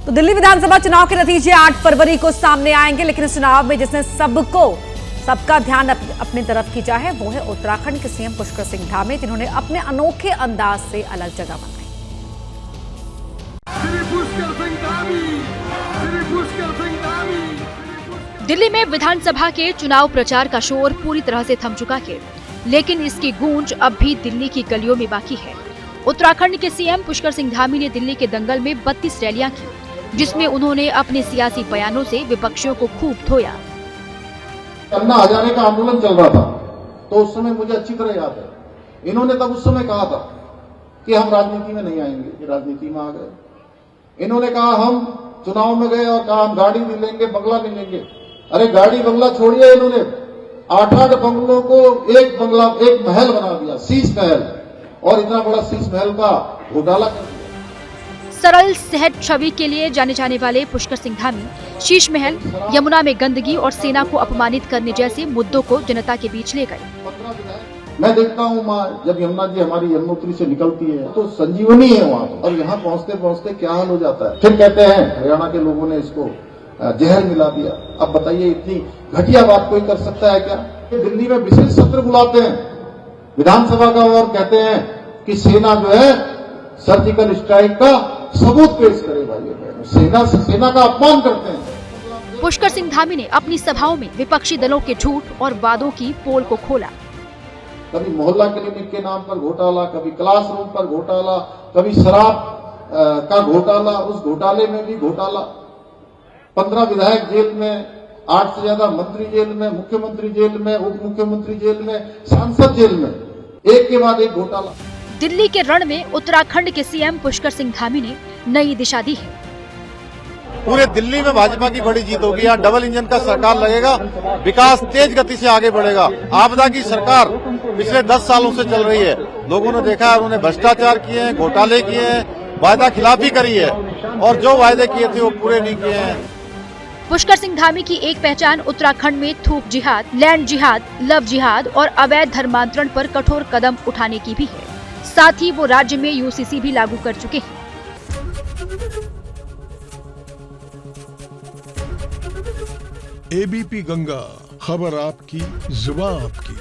तो दिल्ली विधानसभा चुनाव के नतीजे 8 फरवरी को सामने आएंगे, लेकिन इस चुनाव में जिसने सबका ध्यान अपनी तरफ खींचा है वो है उत्तराखंड के सीएम पुष्कर सिंह धामी, जिन्होंने अपने अनोखे अंदाज से अलग जगह बनाई। दिल्ली में विधानसभा के चुनाव प्रचार का शोर पूरी तरह से थम चुका है, लेकिन इसकी गूंज अब भी दिल्ली की गलियों में बाकी है। उत्तराखंड के सीएम पुष्कर सिंह धामी ने दिल्ली के दंगल में 32 रैलियां की, जिसमें उन्होंने अपने सियासी बयानों से विपक्षियों को खूब धोया। अन्ना हजारे का आंदोलन चल रहा था, तो उस समय मुझे अच्छी तरह याद है, इन्होंने तब उस समय कहा था कि हम राजनीति में नहीं आएंगे, राजनीति में आ गए। इन्होंने कहा हम चुनाव में गए और कहा हम गाड़ी भी लेंगे, बंगला भी लेंगे। अरे गाड़ी बंगला छोड़िए, इन्होंने 8-8 बंगलों को एक महल बना दिया, शीश महल, और इतना बड़ा शीश महल का घोटाला कर दिया। सरल सहज छवि के लिए जाने जाने वाले पुष्कर सिंह धामी शीश महल, यमुना में गंदगी और सेना को अपमानित करने जैसे मुद्दों को जनता के बीच ले गए। मैं देखता हूँ माँ, जब यमुना जी हमारी यमुनोत्री से निकलती है तो संजीवनी है वहाँ पर, और यहाँ पहुँचते पहुँचते क्या हाल हो जाता है। फिर कहते हैं हरियाणा के लोगों ने इसको जहर मिला दिया। अब बताइए, इतनी घटिया बात कोई कर सकता है क्या? दिल्ली में विशेष सत्र बुलाते हैं विधानसभा का और कहते हैं कि सेना जो है सर्जिकल स्ट्राइक का सबूत पेश करे। भाई सेना का अपमान करते हैं। पुष्कर सिंह धामी ने अपनी सभाओं में विपक्षी दलों के झूठ और वादों की पोल को खोला। कभी मोहल्ला क्लिनिक के नाम पर घोटाला, कभी क्लासरूम पर घोटाला, कभी शराब का घोटाला, उस घोटाले में भी घोटाला। 15 विधायक जेल में, 8 से ज्यादा मंत्री जेल में, मुख्यमंत्री जेल में, उप मुख्यमंत्री जेल में, सांसद जेल में, एक के बाद एक घोटाला। दिल्ली के रण में उत्तराखंड के सीएम पुष्कर सिंह धामी ने नई दिशा दी है। पूरे दिल्ली में भाजपा की बड़ी जीत होगी। यहाँ डबल इंजन का सरकार लगेगा, विकास तेज गति से आगे बढ़ेगा। आपदा की सरकार पिछले 10 सालों से चल रही है, लोगों ने देखा है, उन्होंने भ्रष्टाचार किए हैं, घोटाले किए हैं, वायदा खिलाफी करी है, और जो वायदे किए थे वो पूरे नहीं किए हैं। पुष्कर सिंह धामी की एक पहचान उत्तराखंड में थूक जिहाद, लैंड जिहाद, लव जिहाद और अवैध धर्मांतरण पर कठोर कदम उठाने की भी है। साथ ही वो राज्य में यूसीसी भी लागू कर चुके हैं। एबीपी गंगा, खबर आपकी, जुबान आपकी।